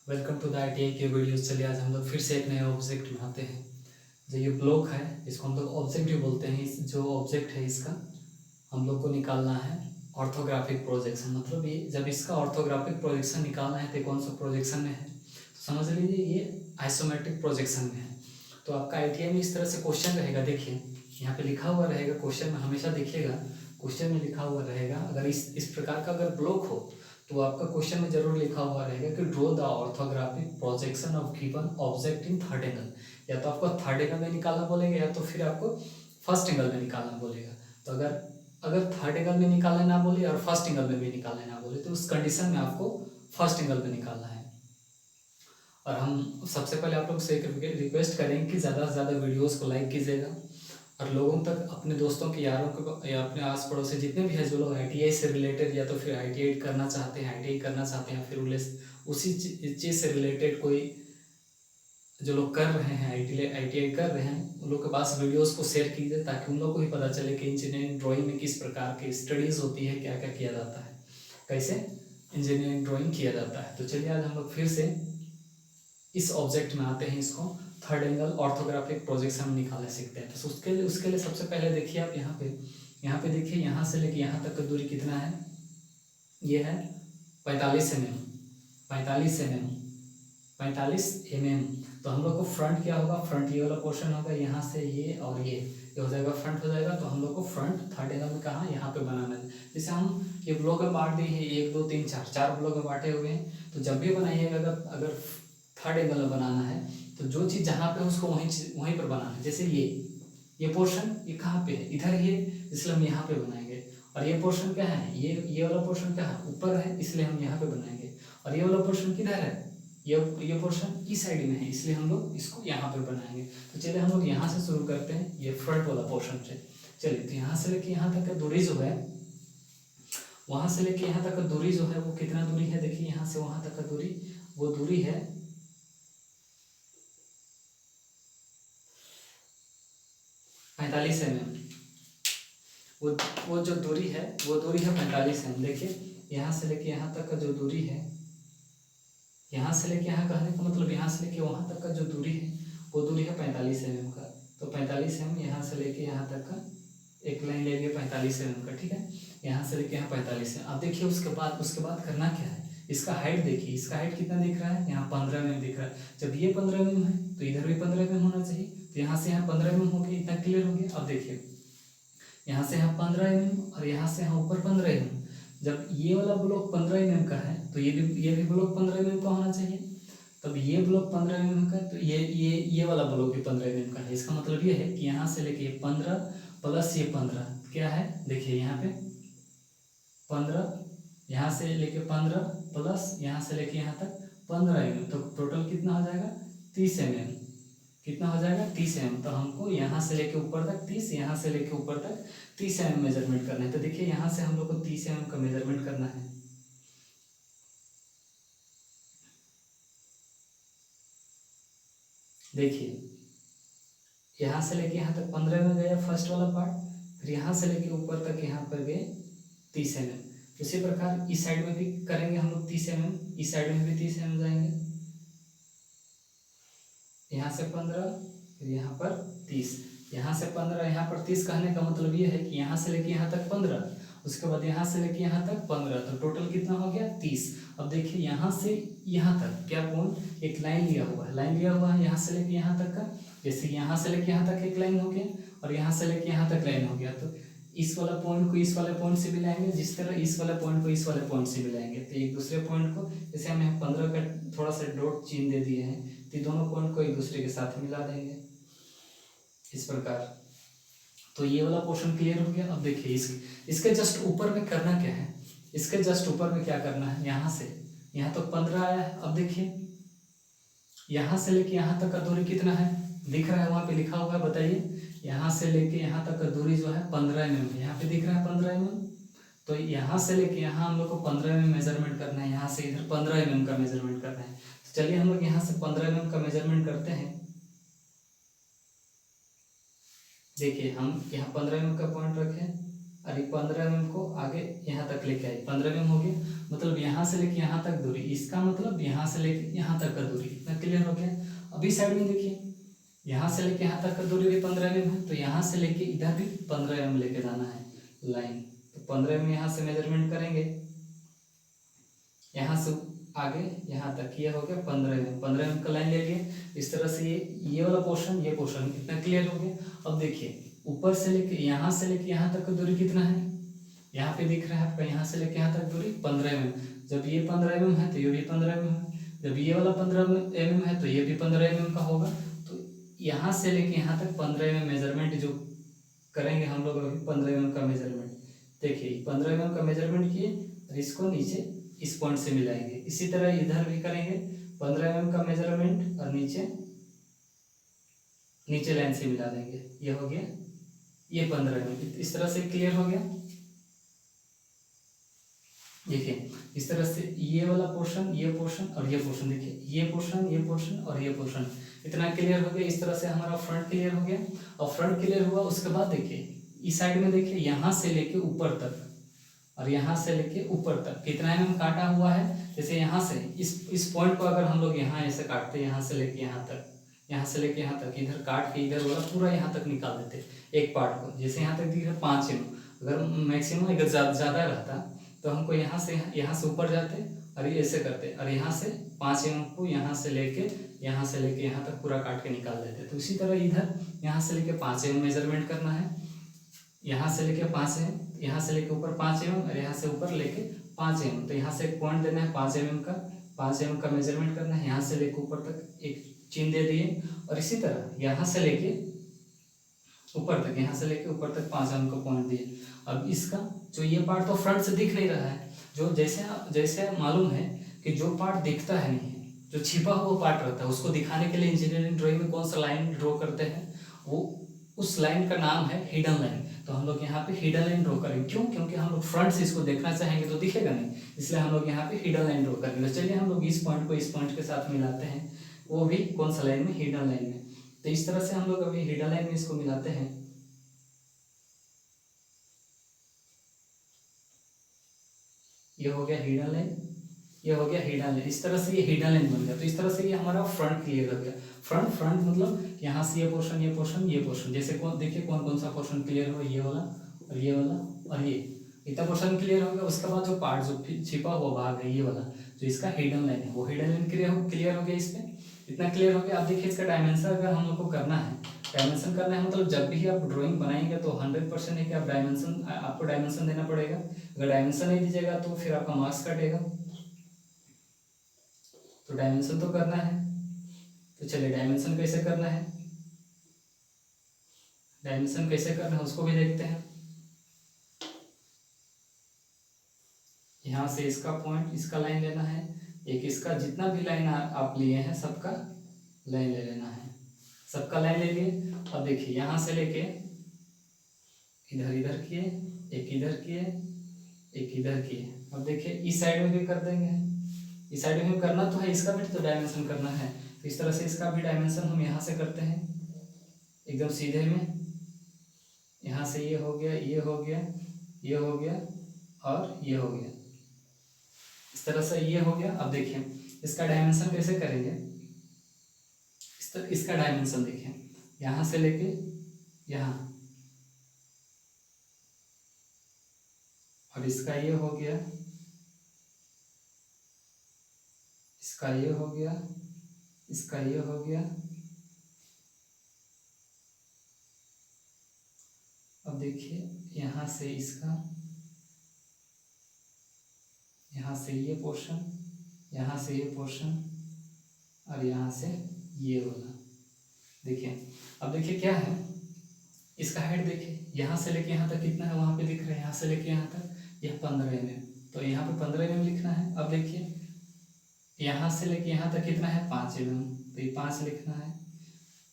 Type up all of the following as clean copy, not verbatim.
Welcome to the ITI के videos. चलिए आज हम लोग फिर से एक नए ऑब्जेक्ट में आते हैं। जो ये ब्लॉक है इसको हम लोग ऑब्जेक्टिव बोलते हैं। इस जो ऑब्जेक्ट है इसका हम लोग को निकालना है ऑर्थोग्राफिक प्रोजेक्शन। मतलब ये जब इसका ऑर्थोग्राफिक प्रोजेक्शन निकालना है तो कौन सा प्रोजेक्शन में है, तो समझ लीजिए ये आइसोमेट्रिक प्रोजेक्शन में है। तो आपका ITI में इस तरह से क्वेश्चन रहेगा। देखिए यहाँ पे लिखा हुआ रहेगा, क्वेश्चन में हमेशा देखिएगा, क्वेश्चन में लिखा हुआ रहेगा अगर इस प्रकार का अगर ब्लॉक हो तो आपका क्वेश्चन में जरूर लिखा हुआ रहेगा कि draw the orthographic projection of given object in third angle. या तो आपको थर्ड एंगल में निकालना बोलेगा या तो फिर आपको फर्स्ट एंगल में निकालना बोलेगा। तो अगर अगर थर्ड एंगल में निकालना ना बोले और फर्स्ट एंगल में भी निकालना ना बोले तो उस कंडीशन में आपको फर्स्ट एंगल में निकालना है। और हम सबसे पहले आप लोग से एक रिक्वेस्ट करेंगे कि ज़्यादा से ज़्यादा वीडियोस को लाइक कीजिएगा और लोगों तक, अपने दोस्तों के, यारों को या अपने आस पड़ोस से जितने भी हैं जो लोग ITI से रिलेटेड या तो फिर ITI करना चाहते हैं, ITI करना चाहते हैं, फिर उसी चीज़ से रिलेटेड कोई जो लोग कर रहे हैं, ITI कर रहे हैं, उन लोग के पास वीडियोस को शेयर कीजिए ताकि उन लोग को भी पता चले कि इंजीनियरिंग ड्राइंग में किस प्रकार की स्टडीज़ होती है, क्या क्या किया जाता है, कैसे इंजीनियरिंग ड्राइंग किया जाता है। तो चलिए आज हम लोग फिर से इस ऑब्जेक्ट में आते हैं। इसको थर्ड एंगल ऑर्थोग्राफिक प्रोजेक्शन निकालने सीखते हैं। तो उसके लिए सबसे पहले देखिए आप यहाँ पे देखिए, यहाँ से लेके यहाँ तक का दूरी कितना है, ये है 45 mm। 45 mm, 45 mm। तो हम लोग को फ्रंट क्या होगा, फ्रंट ये वाला पोर्शन होगा, यहाँ से ये और ये हो जाएगा, फ्रंट हो जाएगा। तो हम लोग को फ्रंट थर्ड एंगल में कहाँ, यहाँ पे बनाना है। जैसे हम ये ब्लॉक में बांट दिए हैं, 1 2 3 4 4 ब्लॉक में बांटे हुए हैं। तो जब भी बनाइएगा, अगर अगर थर्ड एंगल में बनाना है तो जो चीज़ जहाँ पे उसको वहीं पर बनाना है। जैसे ये पोर्शन ये कहाँ पे है, इधर ही है, इसलिए हम यहाँ पे बनाएंगे। और ये पोर्शन क्या है, ये वाला पोर्शन क्या है, ऊपर है, इसलिए हम यहाँ पे बनाएंगे। और ये वाला पोर्शन किधर है, ये पोर्शन इस साइड में है, इसलिए हम लोग इसको यहाँ पे बनाएंगे। तो चलिए हम लोग यहाँ से शुरू करते हैं, ये फ्रंट वाला पोर्शन से। चलिए तो यहाँ से लेके यहाँ तक का दूरी जो है, वहाँ से लेके यहाँ तक का दूरी जो है वो कितना दूरी है, देखिए यहाँ से वहाँ तक का दूरी, वो दूरी है 45 mm। वो जो दूरी है वो दूरी है 45 mm। देखिए यहाँ से लेके यहाँ तक का जो दूरी है, यहाँ से लेके यहाँ कहने का मतलब यहाँ से लेके वहाँ तक का जो दूरी है वो दूरी है 45 mm का। तो 45 mm यहाँ से लेके यहाँ तक का एक लाइन ले लिए 45 mm का, ठीक है। यहाँ से लेके यहाँ 45 है। अब देखिए उसके बाद करना क्या है, इसका हाइट देखिए, इसका हाइट कितना दिख रहा है, यहाँ 15 mm दिख रहा है। जब ये 15 mm है तो इधर भी 15 mm होना चाहिए। तो यहाँ से यहाँ 15 mm हो गया, इतना क्लियर हो गया। अब देखिए यहाँ से यहाँ 15 mm और यहाँ से यहाँ ऊपर 15 mm। जब ये वाला ब्लॉक 15 mm का है तो ये भी ब्लॉक 15 mm का होना चाहिए। तब ये ब्लॉक 15 mm का है तो ये वाला ब्लॉक भी 15 mm का है। इसका मतलब ये है कि यहाँ से लेके 15 प्लस ये 15 क्या है, देखिए यहाँ पे 15, यहाँ से लेके 15 प्लस यहाँ से लेके यहाँ तक 15 mm। तो टोटल कितना हो जाएगा, 30 mm। कितना हो जाएगा, 30 mm। तो हमको यहाँ से लेके ऊपर तक 30, यहाँ से लेके ऊपर तक 30 mm मेजरमेंट करना है। तो देखिए यहाँ से हम लोग को 30 mm का मेजरमेंट करना है। देखिए यहाँ से लेके यहाँ तक 15 में गया फर्स्ट वाला पार्ट, फिर यहाँ से लेके ऊपर तक यहाँ पर गए 30 mm। इसी प्रकार इस साइड में भी करेंगे हम लोग 30 mm, इस साइड में भी 30 mm जाएंगे। यहाँ से 15, फिर यहाँ पर 30, यहाँ से 15, यहाँ पर 30। कहने का मतलब ये है कि यहाँ से लेके यहाँ तक 15, उसके बाद यहाँ से लेके यहाँ तक 15, तो टोटल कितना हो गया, 30। अब देखिए यहाँ से यहाँ तक क्या पॉइंट, एक लाइन लिया हुआ है, यहाँ से लेके यहाँ तक का। जैसे यहाँ से लेके यहाँ तक एक लाइन हो गया और यहाँ से लेके यहाँ तक लाइन हो गया। तो इस वाला पॉइंट को इस वाले पॉइंट से मिलाएंगे, जिस तरह इस वाले पॉइंट को इस वाले पॉइंट से मिलाएंगे। तो एक दूसरे पॉइंट को, जैसे हम यहाँ 15 का थोड़ा सा डॉट चिन्ह दे दिए हैं, तो दोनों पॉइंट को एक दूसरे के साथ मिला देंगे इस प्रकार। तो ये वाला पोर्शन क्लियर हो गया। अब देखिए इसके जस्ट ऊपर में करना क्या है, इसके जस्ट ऊपर में क्या करना है, यहाँ से यहाँ तक 15 आया है। अब देखिए यहाँ से लेके यहाँ तक का दूरी कितना है, दिख रहा है, वहाँ पे लिखा हुआ है, बताइए। यहाँ से लेके यहाँ तक का दूरी जो है 15 mm है, यहाँ पे दिख रहा है 15 mm। तो यहाँ से लेके यहाँ हम लोग को 15 mm मेजरमेंट करना है, यहाँ से इधर 15 mm का मेजरमेंट करना है। तो चलिए हम लोग यहाँ से 15 mm का मेजरमेंट करते हैं। देखिए हम यहाँ 15 mm का पॉइंट रखें और ये 15 mm को आगे यहाँ तक लेके आई। 15 mm हो गया, मतलब यहाँ से लेके यहाँ तक दूरी, इसका मतलब यहाँ से लेके यहाँ तक का दूरी। इतना क्लियर हो गया। अभी साइड में देखिए, यहाँ से लेके यहाँ तक का दूरी भी 15 mm है, तो यहाँ से लेके इधर भी 15 mm लेके जाना है लाइन। तो 15 mm यहाँ से मेजरमेंट करेंगे, यहाँ से आगे यहाँ तक, ये हो गया 15 mm का लाइन ले लिए। इस तरह से ये वाला पोर्शन, ये पोर्शन इतना क्लियर हो गया। अब देखिए ऊपर से लेके यहाँ से लेके यहाँ तक का दूरी कितना है, यहाँ पे दिख रहा है आपका, यहाँ से लेके यहाँ तक दूरी 15 mm। जब ये 15 mm है तो ये भी 15 mm है, जब ये वाला 15 mm है तो ये भी 15 mm का होगा। तो यहाँ से लेके यहाँ तक 15 mm मेजरमेंट जो करेंगे हम लोग अभी, 15 mm का मेजरमेंट। देखिए 15 mm का मेजरमेंट किए और इसको नीचे इस पॉइंट से मिलाएंगे। इसी तरह इधर भी करेंगे, 15 mm का मेजरमेंट और नीचे लाइन से मिला देंगे। ये हो गया, ये 15 mm। इस तरह से क्लियर हो गया। देखिए इस तरह से ये वाला पोर्शन, ये पोर्शन और ये पोर्शन, देखिए ये पोर्शन, ये पोर्शन और ये पोर्शन, इतना क्लियर हो गया। इस तरह से हमारा फ्रंट क्लियर हो गया। और फ्रंट क्लियर हुआ, उसके बाद देखिए इस साइड में देखिए, यहाँ से लेके ऊपर तक और यहाँ से लेके ऊपर तक कितना mm काटा हुआ है। जैसे यहाँ से इस पॉइंट को अगर हम लोग यहाँ ऐसे काटते, यहाँ से लेके यहाँ तक, यहाँ से लेके यहाँ तक, इधर काट के इधर वाला पूरा यहाँ तक निकाल देते एक पार्ट को। जैसे यहाँ तक दिख रहा है 5 mm, अगर मैक्सिमम अगर ज़्यादा रहता तो हमको यहाँ से ऊपर जाते और ये ऐसे करते, और यहाँ से 5 mm को यहाँ से लेके यहाँ तक पूरा काट के निकाल देते। तो इसी तरह इधर यहाँ से लेके 5 mm मेजरमेंट करना है, यहाँ से लेके 5 mm, यहाँ से लेके ऊपर 5 mm और यहाँ से ऊपर लेके 5 mm। तो यहाँ से एक पॉइंट देना है 5 mm का मेजरमेंट करना है, यहाँ से लेके ऊपर तक एक चिन्ह दे दिए। और इसी तरह यहाँ से लेके ऊपर तक, यहाँ से लेके ऊपर तक 5 mm का पॉइंट दिए। अब इसका जो ये पार्ट तो फ्रंट से दिख नहीं रहा है, जो जैसे मालूम है कि जो पार्ट दिखता है नहीं है, जो छिपा हुआ पार्ट रहता है, उसको दिखाने के लिए इंजीनियरिंग ड्राइंग में कौन सा लाइन ड्रॉ करते हैं, वो उस लाइन का नाम है हिडन लाइन। तो हम लोग यहाँ पे हिडन लाइन ड्रॉ करेंगे। क्यों? क्योंकि हम लोग फ्रंट से इसको देखना चाहेंगे तो दिखेगा नहीं, इसलिए हम लोग यहाँ पे हिडन लाइन ड्रॉ करेंगे। चलिए हम लोग इस पॉइंट को इस पॉइंट के साथ मिलाते हैं, वो भी कौन सा लाइन में, हिडन लाइन में। तो इस तरह से हम लोग अभी हिडन लाइन में इसको मिलाते हैं। ये हो गया हिडन लाइन, ये हो गया हिडन लाइन। इस तरह से ये हिडन लाइन बन गया। तो इस तरह से ये हमारा फ्रंट क्लियर हो गया। फ्रंट मतलब यहाँ से ये पोर्शन, ये पोर्शन, ये पोर्शन। जैसे देखिए कौन सा पोर्शन क्लियर हो, ये वाला और ये वाला और ये, इतना पोर्शन क्लियर हो गया। उसके बाद जो पार्ट जो छिपा हुआ भाग है, ये वाला जो इसका हिडन लाइन है, वो हिडन लाइन क्लियर हो गया। इस पर इतना क्लियर हो गया। आप देखिए इसका डायमेंशन अगर हम लोग को करना है, मतलब जब भी आप ड्राइंग बनाएंगे तो 100% है कि आपको डायमेंशन देना पड़ेगा। अगर डायमेंशन नहीं दीजिएगा तो फिर आपका मार्क्स कटेगा। तो डायमेंशन तो करना है। तो चलिए डायमेंशन कैसे करना है, उसको भी देखते हैं। यहाँ से इसका पॉइंट, इसका लाइन लेना है, एक इसका जितना भी लाइन आप लिए हैं सबका लाइन ले लेना है। सबका लाइन ले लिए। अब देखिए यहाँ से लेके इधर किए, एक इधर किए, एक इधर किए। अब देखिए इस साइड में भी कर देंगे, इस साइड में भी करना तो है, इसका भी तो डायमेंशन करना है। तो इस तरह से इसका भी डायमेंशन हम यहाँ से करते हैं एकदम सीधे में। यहाँ से ये हो गया, ये हो गया, ये हो गया और ये हो गया। इस तरह से ये हो गया। अब देखिए इसका डायमेंशन कैसे करेंगे। इसका डायमेंशन देखिए, यहाँ से लेके यहाँ, और इसका ये हो गया, इसका ये हो गया, इसका ये हो गया। अब देखिए यहाँ से इसका, यहाँ से ये पोर्शन, यहाँ से ये पोर्शन और यहाँ से ये वाला। देखिए अब देखिए क्या है, इसका हाइट देखिए, यहाँ से लेके यहाँ तक कितना है, वहाँ पे दिख रहा है। यहाँ से लेके यहाँ तक यह 15 mm, तो यहाँ पे 15 mm लिखना है। अब देखिए यहाँ से लेके यहाँ तक कितना है, 5 mm, तो ये 5 लिखना है।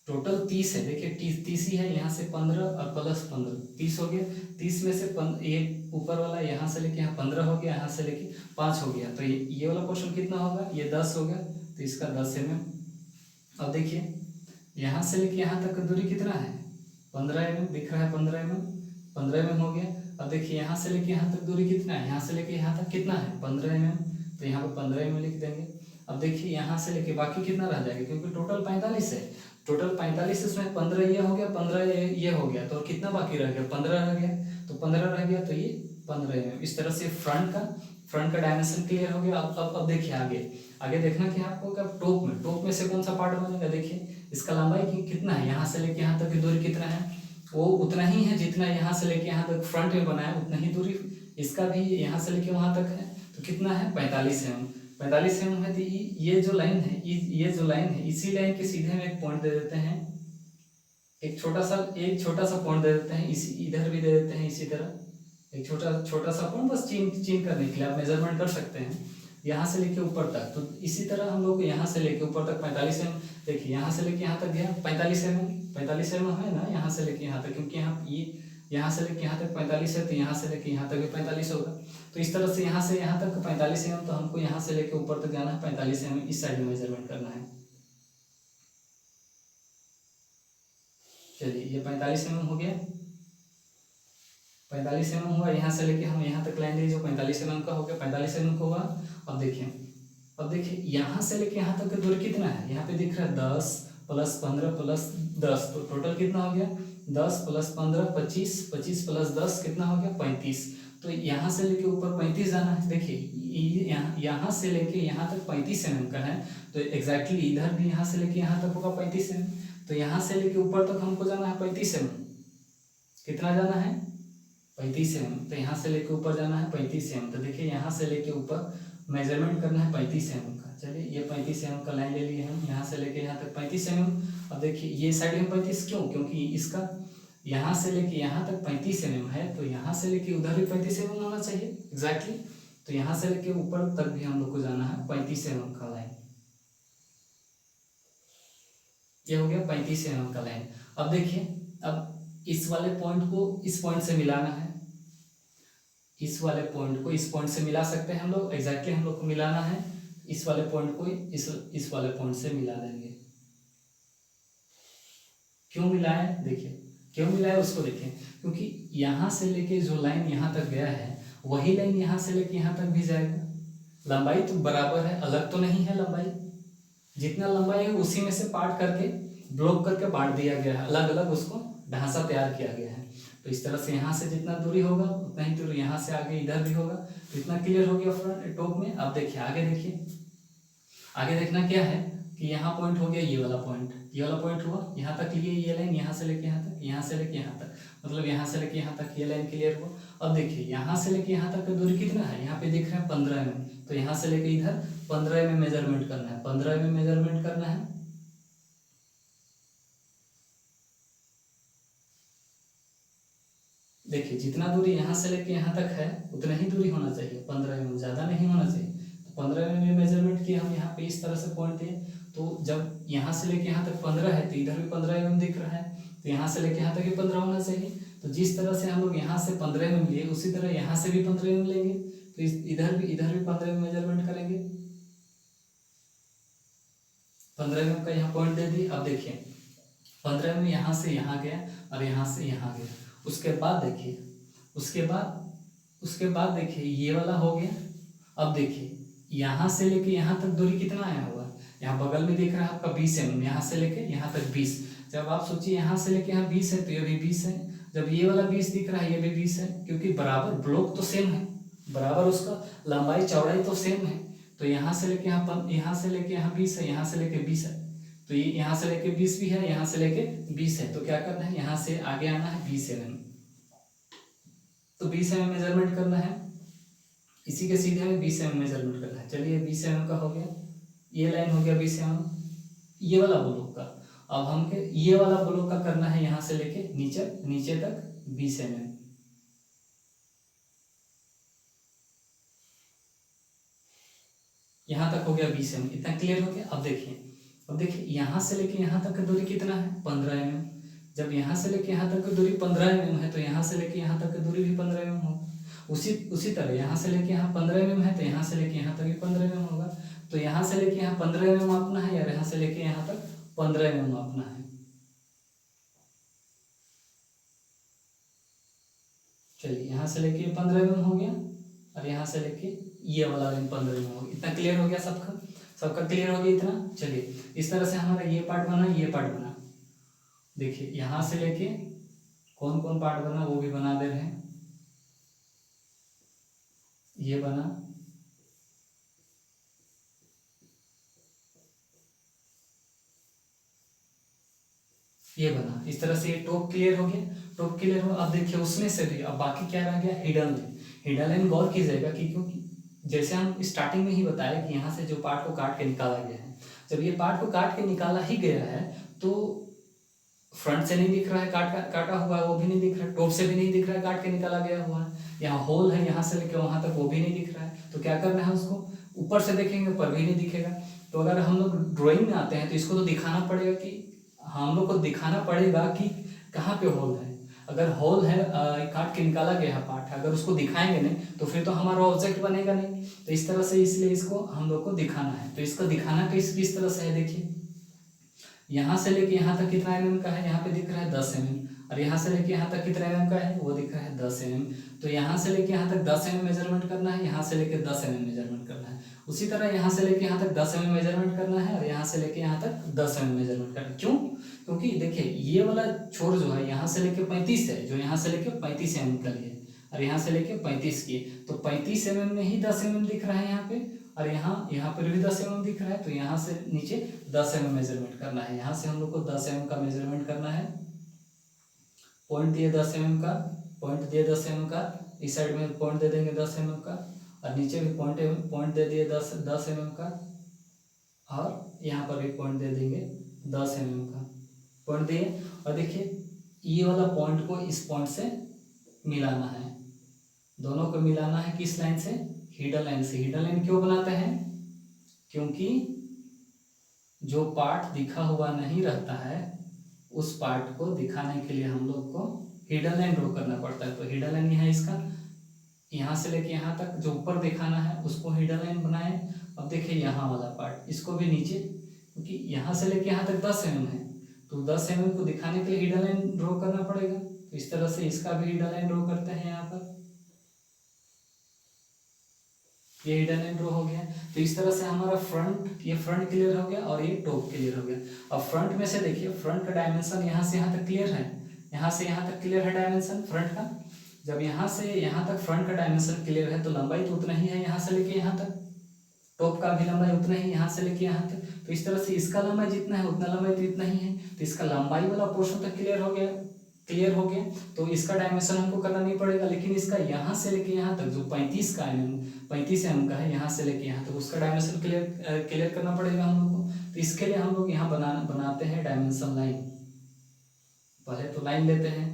टोटल 30 है। देखिए 30 ही है। यहाँ से 15 और प्लस 15 30 हो गया। 30 में से ये ऊपर वाला यहाँ से लेके यहाँ 15 हो गया, यहाँ से लेके 5 हो गया। तो ये वाला पोर्शन कितना होगा, ये 10 होगा। तो इसका 10 mm। अब देखिए यहाँ से लेके यहाँ तक का दूरी कितना है, 15 mm दिख रहा है, 15 mm हो गया। अब देखिए यहाँ से लेके यहाँ तक दूरी कितना है, यहाँ से लेके यहाँ तक कितना है 15 mm, तो यहाँ पे 15 mm लिख देंगे। अब देखिए यहाँ से लेके बाकी कितना रह जाएगा, क्योंकि टोटल 45 है, टोटल 45, इसमें 15 ये हो गया, 15 ये हो गया, तो कितना बाकी रह गया, 15 रह गया, तो 15 रह गया, तो ये 15 mm। इस तरह से फ्रंट का डायमेंशन क्लियर हो गया। अब देखिए आगे देखना कि आपको क्या, टॉप में से कौन सा पार्ट बनेगा। देखिए इसका लंबाई कितना है, यहाँ से लेके यहाँ तक की दूरी कितना है, वो उतना ही है जितना यहाँ से लेके यहाँ तक फ्रंट में बना है, उतना ही दूरी इसका भी यहाँ से लेके वहाँ तक है, तो कितना है 45 mm। 45 mm है, तो ये जो लाइन है इसी लाइन के सीधे में एक पॉइंट दे देते हैं, एक छोटा सा पॉइंट दे देते हैं, इसी इधर भी दे देते हैं, इसी तरह एक छोटा सा पॉइंट, बस चीन करने के लिए आप मेजरमेंट कर सकते हैं यहाँ से लेके ऊपर तक। तो इसी तरह हम लोग यहाँ से लेके ऊपर तक 45 mm, देखिए यहाँ से लेके यहाँ तक गया 45 mm है ना, यहाँ से लेके यहाँ तक, क्योंकि यहाँ से लेके यहाँ तक 45 है, तो यहाँ से लेके यहाँ तक भी 45 होगा। तो इस तरह से यहाँ तक 45 mm, तो हमको यहाँ से लेके ऊपर तक जाना है 45 mm, इस साइड में मेजरमेंट करना है। चलिए ये 45 mm हो गया, 45 mm हुआ, यहाँ से लेके हम यहाँ तक लाइन दी जो 45 mm का हो गया, 45 mm को हुआ। अब देखिए यहाँ से लेके यहाँ तक का दूरी कितना है, यहाँ पे दिख रहा है 10 + 15 + 10, तो टोटल कितना हो गया 10 + 15 25, 25 + 10 कितना हो गया 35। तो यहाँ से लेके ऊपर 35 जाना है। देखिए यहाँ से लेके यहाँ तक 35 mm का है, तो एग्जैक्टली इधर भी यहाँ से लेके यहाँ तक होगा 35 mm, तो यहाँ से लेके ऊपर तक हमको जाना है 35 mm। कितना जाना है 35 mm, तो यहाँ से लेके ऊपर जाना है 35 mm। तो देखिए यहाँ से लेके ऊपर मेजरमेंट करना है 35 mm का। चलिए ये 35 mm का लाइन ले लिए हम, यहाँ से लेके यहाँ तक 35 mm। अब देखिए ये साइड में 35 क्यों, क्योंकि इसका यहाँ से लेके यहाँ तक 35 mm है, तो यहाँ से लेके उधर भी 35 mm होना चाहिए एग्जैक्टली। तो यहाँ से लेके ऊपर तक भी हम लोग को जाना है 35 mm का लाइन। ये हो गया 35 mm का लाइन। अब देखिए, अब इस वाले पॉइंट को इस पॉइंट से मिलाना है, इस वाले पॉइंट को इस पॉइंट से मिला सकते हैं हम लोग, एग्जैक्टली हम लोग को मिलाना है इस वाले पॉइंट को इस वाले पॉइंट से मिला देंगे। क्यों मिलाए, देखिए क्यों मिलाए उसको देखिए, क्योंकि यहाँ से लेके जो लाइन यहाँ तक गया है वही लाइन यहाँ से लेके यहाँ तक भी जाएगा। लंबाई तो बराबर है, अलग तो नहीं है लंबाई, जितना लंबाई है उसी में से पार्ट करके ब्लॉक करके बांट दिया गया है, अलग अलग उसको ढांचा तैयार किया गया है। तो इस तरह से यहाँ से जितना दूरी होगा उतना ही दूरी यहाँ से आगे इधर भी होगा। तो इतना क्लियर हो गया फ्रंट टॉप में। अब देखिए आगे देखना क्या है कि यहाँ पॉइंट हो गया, ये वाला पॉइंट हुआ, यहाँ तक लिए ये लाइन, यहाँ से लेके यहाँ तक, यहाँ से लेके यहाँ तक, मतलब यहाँ से लेके यहाँ तक ये लाइन क्लियर हुआ। अब देखिए यहाँ से लेके यहाँ तक का दूरी कितना है, यहाँ पे दिख रहा है 15 mm, तो यहाँ से लेके इधर 15 mm मेजरमेंट करना है, 15 mm मेजरमेंट करना है। देखिए जितना दूरी यहाँ से लेके यहाँ तक है उतना ही दूरी होना चाहिए, 15 mm, ज़्यादा नहीं होना चाहिए। तो 15 mm मेजरमेंट किया हम यहाँ पे इस तरह से पॉइंट दिए, तो जब यहाँ से लेके यहाँ तक 15 है तो इधर भी 15 mm दिख रहा है, तो यहाँ से लेके यहाँ तक भी 15 होना चाहिए। तो जिस तरह से हम लोग यहाँ से 15 mm लिए उसी तरह यहाँ से भी 15 mm लेंगे, तो इधर भी 15 mm मेजरमेंट करेंगे। 15 mm का यहाँ पॉइंट दे दिए। अब देखिए 15 mm यहाँ से यहाँ गया और यहाँ से यहाँ गया। उसके बाद देखिए ये वाला हो गया। अब देखिए यहाँ से लेके यहाँ तक दूरी कितना आया हुआ, यहाँ बगल में दिख रहा है आपका 20 mm, यहाँ से लेके यहाँ तक 20। जब आप सोचिए यहाँ से लेके यहाँ 20 है तो ये भी 20 है, जब ये वाला 20 दिख रहा है ये भी 20 है, क्योंकि बराबर ब्लॉक तो सेम है, बराबर उसका लंबाई चौड़ाई तो सेम है। तो यहाँ से लेके यहाँ से लेके यहाँ 20 है, यहाँ से लेके 20 है, तो ये यहाँ से लेके 20 भी है, यहाँ से लेके 20 है, तो क्या करना है यहाँ से आगे आना है 20 mm, तो 20 mm मेजरमेंट करना है, इसी के सीधे में 20 mm मेजरमेंट करना है। चलिए 20 mm का हो गया, ये लाइन हो गया 20 mm ये वाला ब्लॉक का। अब हमको ये वाला ब्लॉक का करना है यहाँ से लेके नीचे तक 20 mm। यहाँ तक हो गया 20 mm, इतना क्लियर हो गया। अब देखिए यहाँ से लेके यहाँ तक का दूरी कितना है 15 mm। जब यहाँ से लेके यहाँ तक की दूरी 15 mm है तो यहाँ से लेके यहाँ तक की दूरी भी 15 mm होगा। उसी तरह यहाँ से लेके यहाँ 15 mm है तो यहाँ से लेके यहाँ तक भी 15 mm होगा। तो यहाँ से लेके यहाँ 15 mm मापना है या यहाँ से लेके यहाँ तक 15 mm मापना है। चलिए यहाँ यहाँ से लेके 15 mm हो गया, और यहाँ से लेके ये वाला लाइन 15 mm हो गया। इतना क्लियर हो गया सबका? सबका क्लियर हो गया इतना? चलिए, इस तरह से हमारा ये पार्ट बना, ये पार्ट बना। देखिए यहाँ से लेके कौन कौन पार्ट बना वो भी बना दे रहे हैं। ये बना, ये बना, इस तरह से ये टॉप क्लियर हो गया। टॉप क्लियर हो, अब देखिए उसमें से भी अब बाकी क्या रह गया? Hidden line. हिडन लाइन गौर कीजिएगा कि क्योंकि जैसे हम स्टार्टिंग में ही बताया कि यहाँ से जो पार्ट को काट के निकाला गया है, जब ये पार्ट को काट के निकाला ही गया है तो फ्रंट से नहीं दिख रहा है काटा हुआ है, वो भी नहीं दिख रहा है, टॉप से भी नहीं दिख रहा है काट के निकाला गया हुआ है, यहाँ होल है यहाँ से लेकर वहाँ तक वो भी नहीं दिख रहा है। तो क्या करना है उसको? ऊपर से देखेंगे ऊपर भी नहीं दिखेगा। तो अगर हम लोग ड्राइंग में आते हैं तो इसको तो दिखाना पड़ेगा कि हम लोग को दिखाना पड़ेगा कि कहाँ पे होल है। अगर होल है काट के निकाला गया पार्ट है, अगर उसको दिखाएंगे नहीं तो फिर तो हमारा ऑब्जेक्ट बनेगा नहीं। तो इस तरह से इसलिए इसको हम लोग को दिखाना है। तो इसको दिखाना किस तरह से है? देखिए यहाँ से लेके यहाँ तक कितना mm का है? यहाँ पे दिख रहा है 10 mm, और यहाँ से लेके यहाँ तक कितना mm का है? वो दिख रहा है 10 mm। तो यहाँ से लेके यहाँ तक 10 mm मेजरमेंट करना है, यहाँ से लेके 10 mm मेजरमेंट करना है। उसी तरह यहाँ से लेके यहाँ तक 10 mm मेजरमेंट करना है, और यहाँ से लेके यहाँ तक 10 mm मेजरमेंट करना है। क्यों? क्योंकि देखिए ये वाला छोर जो है यहाँ से लेके 35 है, जो यहाँ से लेके 35 mm का लिए, और यहाँ से लेके 35 की, तो 35 mm में ही 10 mm दिख रहा है यहाँ पे, और यहाँ पर भी 10 mm दिख रहा है। तो यहाँ से नीचे 10 mm मेजरमेंट करना है। यहाँ से हम लोग को 10 mm का मेजरमेंट करना है। पॉइंट दिए 10 mm का, पॉइंट दिए 10 mm का, इस साइड में पॉइंट दे देंगे 10 mm का, और नीचे भी पॉइंट दे दिए 10 mm का, और यहाँ पर भी पॉइंट दे देंगे 10 mm का पॉइंट दिए। और देखिए ये वाला पॉइंट को इस पॉइंट से मिलाना है, दोनों को मिलाना है। किस लाइन से? हिडन लाइन से। हिडन लाइन क्यों बनाते हैं? क्योंकि जो पार्ट दिखा हुआ नहीं रहता है उस पार्ट को दिखाने के लिए हम लोग को हिडन लाइन ड्रॉ करना पड़ता है। तो हिडन लाइन है इसका, यहाँ से लेके यहाँ तक जो ऊपर दिखाना है उसको हिडन लाइन बनाए। अब देखिए यहाँ वाला पार्ट, इसको भी नीचे, क्योंकि यहाँ से लेके यहाँ तक 10 mm है, तो 10 mm को दिखाने के लिए हिडन लाइन ड्रॉ करना पड़ेगा। तो इस तरह से इसका भी हिडन लाइन ड्रॉ करते हैं यहाँ पर। ये हिडन लाइन ड्रॉ हो गया। तो इस तरह से हमारा ये फ्रंट क्लियर हो गया और ये टॉप क्लियर हो गया। अब फ्रंट में से देखिए फ्रंट का डायमेंशन यहाँ से यहाँ तक क्लियर है, यहाँ से यहाँ तक क्लियर है डायमेंशन फ्रंट का। जब यहाँ से यहाँ तक फ्रंट का डायमेंशन क्लियर है तो लंबाई तो उतना ही है यहाँ से लेके यहाँ तक, टॉप का भी लंबाई उतना ही यहाँ से लेके यहाँ तक। तो इस तरह से इसका लंबाई जितना है उतना लंबाई तो इतना ही है। तो इसका लंबाई वाला पोर्शन तक क्लियर हो गया। तो इसका डायमेंशन हमको करना नहीं पड़ेगा, लेकिन इसका यहाँ से लेके यहाँ तक जो 35 mm का है, यहाँ से लेके यहाँ तक उसका डायमेंशन क्लियर करना पड़ेगा हम लोग को। तो इसके लिए हम लोग यहाँ बनाते हैं डायमेंशन लाइन। पहले तो लाइन लेते हैं,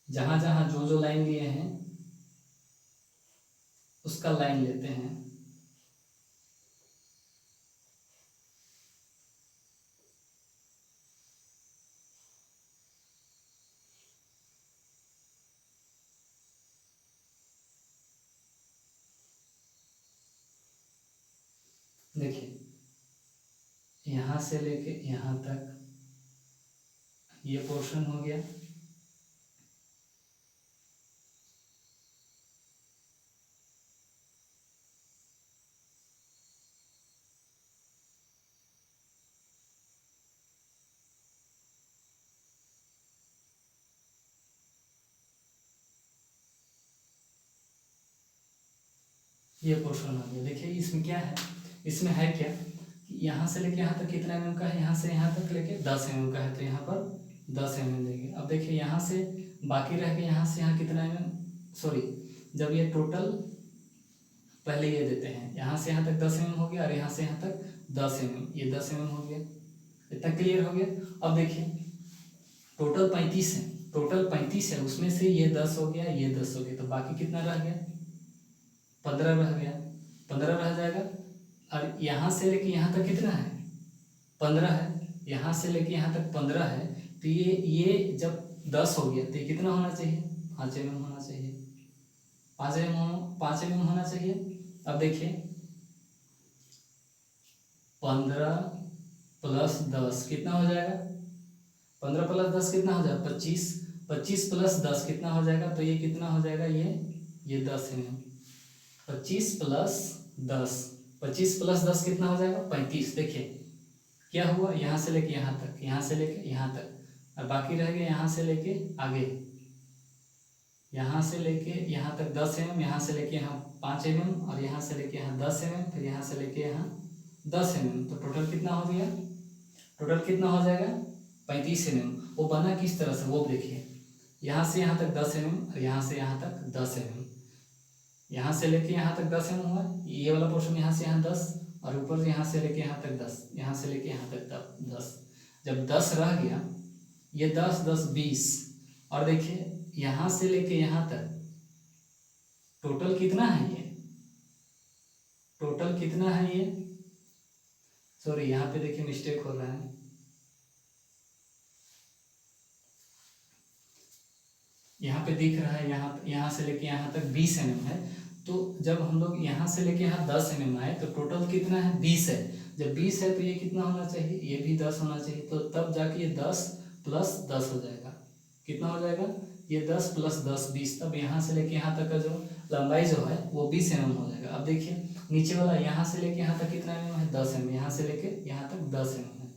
जहाँ जहाँ जो लाइन लिए हैं उसका लाइन लेते हैं। देखिए यहाँ से लेके यहाँ तक ये पोर्शन हो गया। ये पोर्शन हो गया। देखिए इसमें क्या है, इसमें है क्या, यहाँ से लेके यहाँ तक कितना mm का है, यहाँ से यहाँ तक लेके 10 mm का है, तो यहाँ पर 10 mm देंगे। अब देखिए यहाँ से बाकी रह गया, यहाँ से यहाँ कितना सॉरी, जब ये टोटल पहले ये देते हैं, यहाँ से यहाँ तक 10 mm हो गया और यहाँ से यहाँ तक 10 mm, ये 10 mm हो गया। इतना क्लियर हो गया। अब देखिए टोटल 35 है, उसमें से ये 10 हो गया, ये 10 हो गया, तो बाकी कितना रह गया? 15 रह गया। 15 रह जाएगा। और यहाँ से लेके यहाँ तक कितना है? 15 है। यहाँ से लेके यहाँ तक 15 है, तो ये जब 10 हो गया तो ये कितना होना चाहिए? 5 mm होना चाहिए। 5 mm होना चाहिए। अब देखिए 15 + 10 कितना हो जाएगा? 15 + 10 कितना हो जाएगा? 25। 25 + 10 कितना हो जाएगा, तो ये कितना हो जाएगा, ये 10 mm। 25 + 10, 25 + 10 कितना हो जाएगा, 35। देखिए क्या हुआ, यहाँ से लेके यहाँ तक, यहाँ से लेके यहाँ तक, और बाकी रह गया यहाँ से लेके आगे, यहाँ से लेके यहाँ तक 10 mm, यहाँ से लेके यहाँ 5 mm, और यहाँ से लेके यहाँ 10 mm, फिर यहाँ से लेके यहाँ 10 mm। तो टोटल कितना हो गया, टोटल कितना हो जाएगा, 35 mm। वो बना किस तरह से, वो देखिए, यहाँ से यहाँ तक 10 mm, और यहाँ से यहाँ तक 10 mm, यहाँ से लेके यहाँ तक 10 mm हुआ, ये वाला पोर्शन यहाँ से यहाँ 10, और ऊपर से यहाँ से लेके यहाँ तक 10, यहाँ से लेके यहाँ तक 10। जब 10 रह गया, ये 10 10 20, और देखिए यहाँ से लेके यहाँ तक टोटल कितना है, ये टोटल कितना है, ये सॉरी यहाँ पे देखिए मिस्टेक हो रहा है, यहाँ पे दिख रहा है, यहाँ से लेके यहाँ तक 20 mm है। तो जब हम लोग यहाँ से लेके यहाँ 10 mm आए तो टोटल कितना है, 20 है। जब 20 है तो ये कितना होना चाहिए, ये भी 10 होना चाहिए। तो तब जाके ये 10 + 10 हो जाएगा। कितना हो जाएगा, ये 10 + 10 20। तब यहाँ से लेके यहाँ तक का जो लंबाई जो है वो 20 mm हो जाएगा। अब देखिए नीचे वाला यहाँ से लेके यहाँ तक कितना mm है, 10 mm। यहाँ से लेके यहाँ तक 10 mm है।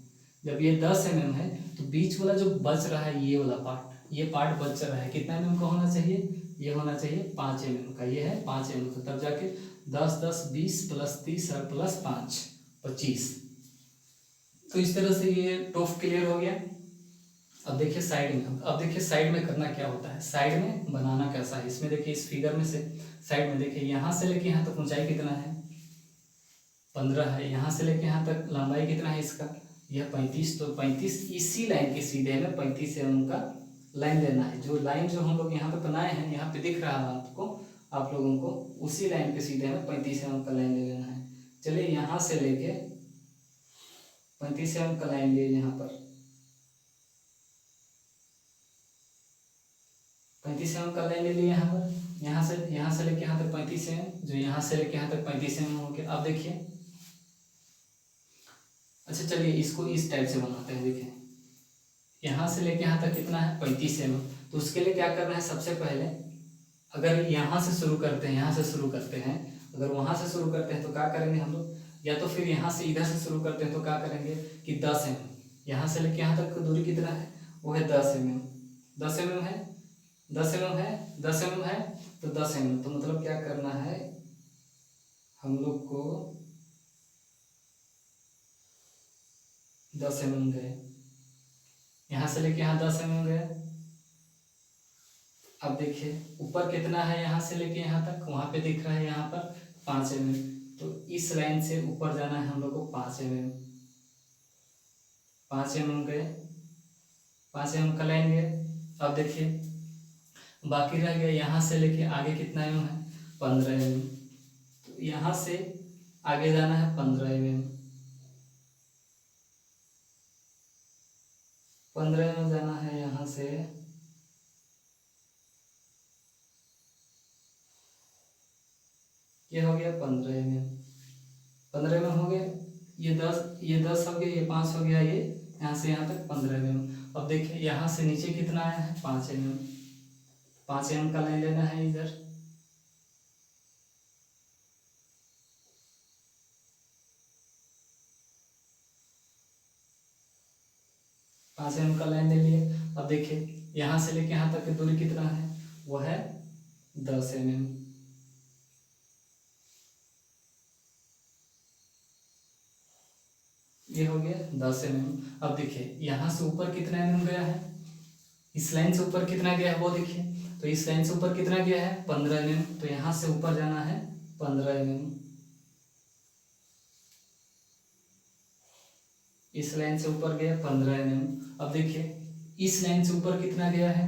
जब ये 10 mm है तो बीच वाला जो बच रहा है, ये वाला पार्ट, ये पार्ट बच रहा है, कितना mm का होना चाहिए, ये होना चाहिए 5 mm का। ये है 5 mm का। तब जाके 10 10 20 + 30 और +5 25। तो इस तरह से ये टॉप क्लियर हो गया। अब देखिए साइड में, अब देखिए साइड में करना क्या होता है, साइड में बनाना कैसा है। इसमें देखिए इस फिगर में से साइड में देखिए यहाँ से लेके यहाँ तक ऊंचाई कितना है, 15 है। यहाँ से लेके यहाँ तक लंबाई कितना है इसका, यह 35। तो 35 इसी लाइन के सीधे में 35 mm का लाइन लेना है। जो लाइन जो हम लोग यहाँ पे बनाए हैं, यहाँ पे दिख रहा है आपको, आप लोगों को, उसी लाइन के सीधे में 35 mm का लाइन ले लेना है। चलिए यहाँ से लेके 35 mm का लाइन लिए, यहाँ पर 35 mm का लाइन ले लिए यहाँ पर। यहाँ से लेके यहाँ तक 35 mm, जो यहाँ से लेके यहाँ तक 35 mm हो गया। अब देखिए, अच्छा चलिए इसको इस टाइप से बनाते हैं। देखिए यहाँ से लेके यहाँ तक कितना है, 35 mm। तो उसके लिए क्या करना है, सबसे पहले अगर यहाँ से शुरू करते हैं, यहाँ से शुरू करते हैं, अगर वहाँ से शुरू करते हैं तो क्या करेंगे हम लोग, या तो फिर यहाँ से इधर से शुरू करते हैं तो क्या करेंगे कि 10 mm। यहाँ से लेके यहाँ तक की दूरी कितना है, वो है 10 mm। 10 mm है, 10 mm है, 10 mm है, तो 10 mm। तो मतलब क्या करना है हम लोग को, 10 mm गए, यहाँ से लेके यहाँ 10 mm गए। अब देखिए ऊपर कितना है, यहाँ से लेके यहाँ तक, वहाँ पे दिख रहा है यहाँ पर 5 mm। तो इस लाइन से ऊपर जाना है हम लोग को 5 mm। 5 mm गए, 5 mm का लाइन गए। अब देखिए बाकी रह गया, यहाँ से लेके आगे कितना mm है, 15 mm। तो यहाँ से आगे जाना है 15 mm। 15 mm जाना है यहाँ से, ये हो गया 15 mm। 15 mm हो गया, ये 10 हो गया, ये 5 हो गया, ये यहाँ से यहाँ तक 15 mm। अब देखिए यहाँ से नीचे कितना आया है, 5 mm। 5 mm का लाइन लेना है इधर। पाँच mm का लाइन ले लिए। अब देखिए यहाँ से लेके यहाँ तक की दूरी कितना है, वो है 10 mm। ये हो गया 10 mm। अब देखिए यहाँ से ऊपर कितना mm गया है, इस लाइन से ऊपर कितना गया है वो देखिए। तो इस लाइन से ऊपर कितना गया है, 15 mm। तो यहाँ से ऊपर जाना है 15 mm। इस लाइन से ऊपर गया 15 mm। अब देखिए इस लाइन से ऊपर कितना गया है,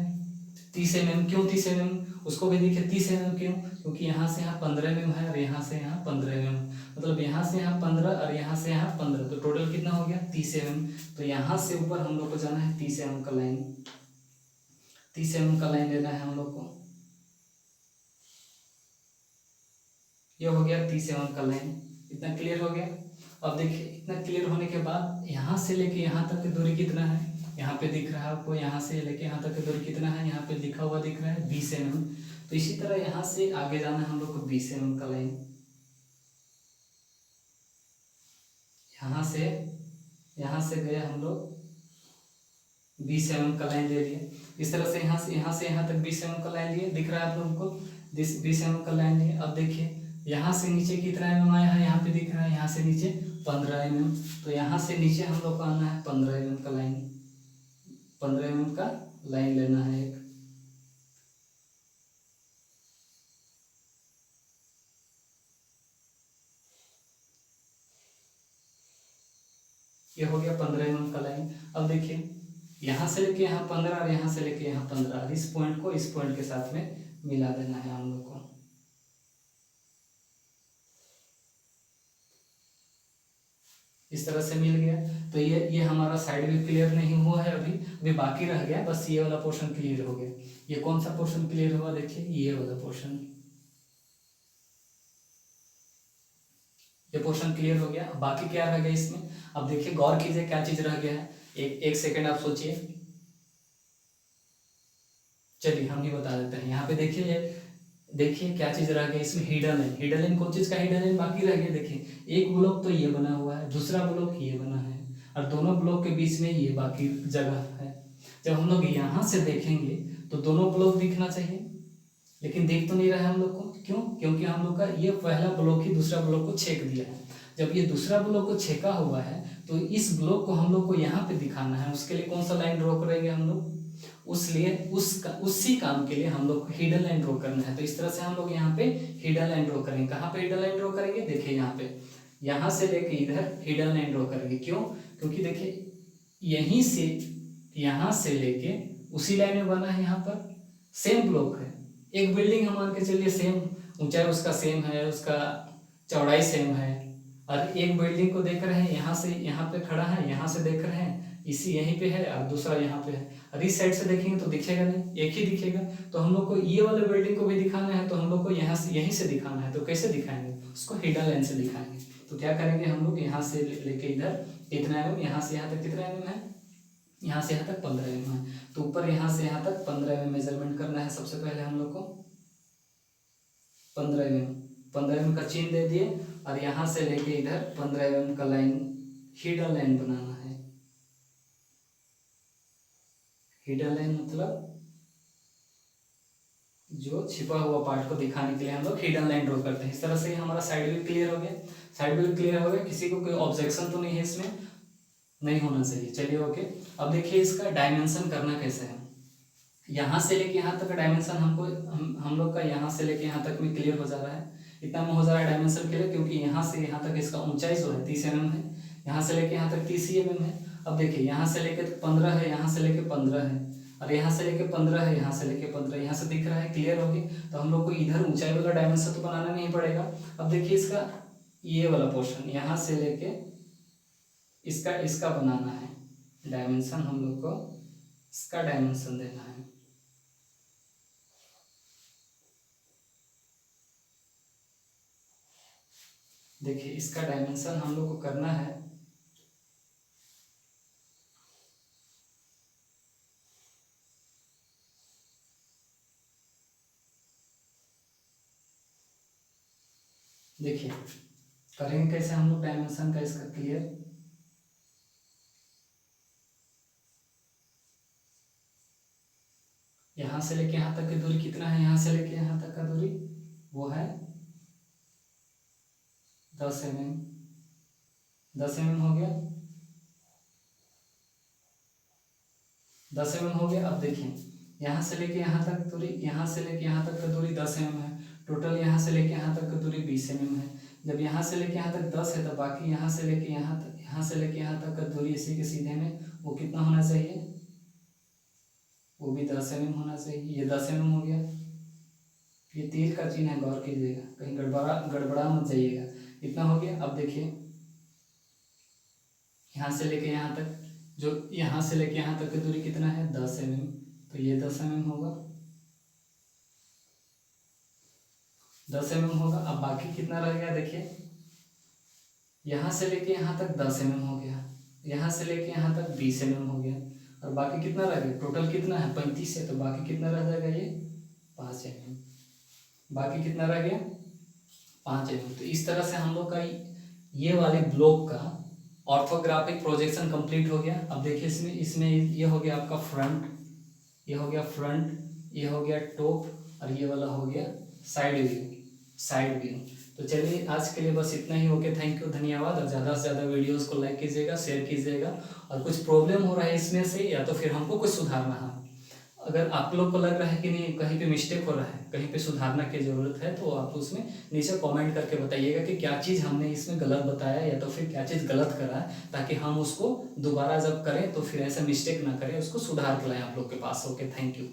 30 mm। क्यों 30 mm, उसको भी देखिए 30 mm क्यों, क्योंकि यहाँ से यहाँ 15 mm है और यहाँ से यहाँ 15 mm। मतलब यहाँ से यहाँ 15 और यहाँ से यहाँ 15, तो टोटल कितना हो गया 30 mm। तो यहाँ से ऊपर हम लोग को जाना है 30 mm का लाइन, 30 mm का लाइन लेना है हम लोग को। ये हो गया 30 mm का लाइन। इतना क्लियर हो गया। अब देखिए इतना क्लियर होने के बाद यहाँ से लेके यहाँ तक की दूरी कितना है, यहाँ पे दिख रहा है आपको, यहाँ से लेके यहाँ तक की दूरी कितना है, यहाँ पे लिखा हुआ दिख रहा है 20 mm। तो इसी तरह यहाँ से आगे जाना है हम लोग को 20 mm का लाइन। यहाँ से गए हम लोग 20 mm का लाइन ले लिए। इस तरह से यहाँ से यहाँ तक 20 mm का लाइन लिए, दिख रहा है आप लोगों को 20 mm का लाइन लिए। अब देखिए यहाँ से नीचे कितना mm आया है, यहाँ पे दिख रहा है, यहाँ से नीचे 15 mm। तो यहाँ से नीचे हम लोग को आना है 15 mm का लाइन, 15 mm का लाइन लेना है एक। ये हो गया 15 mm का लाइन। अब देखिए यहाँ से लेके यहाँ 15 और यहाँ से लेके यहाँ 15, इस पॉइंट को इस पॉइंट के साथ में मिला देना है हम लोग को। इस तरह से मिल गया। तो ये हमारा साइड भी क्लियर नहीं हुआ है, अभी बाकी रह गया, बस ये वाला पोर्शन क्लियर हो गया। ये कौन सा पोर्शन क्लियर हुआ, देखिए ये वाला पोर्शन, ये पोर्शन क्लियर हो गया। बाकी क्या रह गया इसमें, अब देखिए गौर कीजिए क्या चीज रह गया है। एक सेकेंड आप सोचिए, चलिए हम ही बता देते हैं। यहाँ पे देखिए क्या चीज रह गया इसमें, हिडन लाइन। हिडन लाइन कौन चीज का हिडन लाइन बाकी रह गया, देखिए एक ब्लॉक तो ये बना हुआ है, दूसरा ब्लॉक ये बना है, और दोनों ब्लॉक के बीच में ये बाकी जगह है। जब हम लोग यहाँ से देखेंगे तो दोनों ब्लॉक दिखना चाहिए, लेकिन देख तो नहीं रहा है हम लोग को। क्यों? क्योंकि हम लोग का ये पहला ब्लॉक ही दूसरा ब्लॉक को छेक दिया है। जब ये दूसरा ब्लॉक को छेका हुआ है तो इस ब्लॉक को हम लोग को यहाँ पे दिखाना है। उसके लिए कौन सा लाइन ड्रॉ करेंगे हम लोग, उसी काम के लिए हम लोग को हिडन लाइन ड्रॉ करना है। तो इस तरह से हम लोग यहाँ पे हिडन लाइन ड्रॉ करेंगे। कहाँ पे हिडन लाइन ड्रॉ करेंगे, देखिए यहाँ पे, यहाँ से लेके इधर हिडन लाइन ड्रॉ करेंगे। क्यों? क्योंकि देखिए यहीं से यहाँ से लेके उसी लाइन में बना है, यहाँ पर सेम ब्लॉक है। एक बिल्डिंग हम मान के चलिए सेम ऊंचाई उसका सेम है, उसका चौड़ाई सेम है, और एक बिल्डिंग को देख रहे हैं यहाँ से यहाँ पे खड़ा है, यहाँ से देख रहे हैं इसी यहीं पे है, और दूसरा यहाँ पे है, और इस साइड से देखेंगे तो दिखेगा नहीं, एक ही दिखेगा। तो हम लोग को ये वाले बिल्डिंग को भी दिखाना है, तो हम लोग को यहाँ से यहीं से दिखाना है। तो कैसे दिखाएंगे, उसको हिडन लाइन से दिखाएंगे। तो क्या करेंगे हम लोग, यहाँ से लेके इधर इतना mm, यहाँ से यहाँ तक कितना mm है, यहाँ से यहाँ तक 15 mm है। तो ऊपर यहाँ से यहाँ तक 15 mm मेजरमेंट करना है। सबसे पहले हम लोग को 15 mm का चिन्ह दे दिए, और यहाँ से लेके इधर 15 mm का लाइन, हिडन लाइन बनाना है। हिडन लाइन मतलब जो छिपा हुआ पार्ट को दिखाने के लिए हम लोग हिडन लाइन ड्रॉ करते हैं। इस तरह से हमारा साइड व्यू क्लियर हो गया। साइड व्यू क्लियर हो गया, किसी को कोई ऑब्जेक्शन तो नहीं है इसमें, नहीं होना चाहिए। चलिए ओके। अब देखिए इसका डायमेंशन करना कैसे है। यहाँ से लेके यहाँ तक का डायमेंशन हमको हम लोग का यहाँ से लेके यहाँ तक में क्लियर हो जा रहा है। इतना में हो जा रहा है डायमेंशन क्लियर, क्योंकि यहाँ से यहाँ तक इसका ऊंचाई जो है 30 mm है, यहाँ से लेके यहाँ तक 30 mm है। अब देखिए यहाँ से लेके 15 है, यहाँ से लेके 15 है, और यहाँ से लेके 15 है, यहाँ से लेके 15, यहाँ से दिख रहा है, क्लियर हो गया। तो हम लोग को इधर ऊंचाई वाला डायमेंशन तो बनाना नहीं पड़ेगा। अब देखिए इसका ये वाला पोर्शन यहाँ से लेके इसका बनाना है डायमेंशन, हम लोग को इसका डायमेंशन देना है। देखिए इसका डायमेंशन हम लोग को करना है, देखिए करेंगे कैसे हम लोग डायमेंशन का इसका क्लियर। यहाँ से लेके यहाँ तक की दूरी कितना है, यहाँ से लेके यहाँ तक का दूरी वो है 10 mm। 10 mm हो गया, 10 mm हो गया। अब देखिए यहाँ से लेके यहाँ तक दूरी, यहाँ से लेके यहाँ तक का दूरी 10 mm है। टोटल यहाँ से लेके यहाँ तक का दूरी 20 mm है। जब यहाँ से लेके यहाँ तक 10 है, तो बाकी यहाँ से लेके यहाँ से लेके यहाँ तक का दूरी इसी के सीधे में वो कितना होना चाहिए, वो भी 10 mm होना चाहिए। ये 10 mm हो गया। ये तीर का चिन्ह है, गौर कीजिएगा, कहीं गड़बड़ा मत जाइएगा। इतना हो गया। अब देखिए यहाँ से लेके यहाँ तक, जो यहाँ से लेके यहाँ तक की दूरी कितना है, 10 mm। तो ये 10 mm होगा, 10 mm होगा। अब बाकी कितना रह गया, देखिए यहाँ से लेके यहाँ तक 10 mm हो गया, यहाँ से लेके यहाँ तक 20 mm हो गया। और बाकी कितना रह गया, टोटल कितना है 35 है, तो बाकी कितना रह जाएगा ये 5 mm, बाकी कितना रह गया 5 mm। तो इस तरह से हम लोग का ये वाले ब्लॉक का ऑर्थोग्राफिक प्रोजेक्शन कंप्लीट हो गया। अब देखिए इसमें इसमें ये हो गया आपका फ्रंट, ये हो गया फ्रंट, ये हो गया टॉप, और ये वाला हो गया साइड व्यू, साइड व्यू। तो चलिए आज के लिए बस इतना ही। ओके, थैंक यू, धन्यवाद। और ज़्यादा से ज़्यादा वीडियोस को लाइक कीजिएगा, शेयर कीजिएगा। और कुछ प्रॉब्लम हो रहा है इसमें से, या तो फिर हमको कुछ सुधारना है, अगर आप लोग को लग रहा है कि नहीं कहीं पे मिस्टेक हो रहा है, कहीं पे सुधारना की ज़रूरत है, तो आप उसमें नीचे कमेंट करके बताइएगा कि क्या चीज़ हमने इसमें गलत बताया या तो फिर क्या चीज़ गलत करा है, ताकि हम उसको दोबारा जब करें तो फिर ऐसा मिस्टेक ना करें, उसको सुधार के लाएँ आप लोग के पास। Okay, thank you.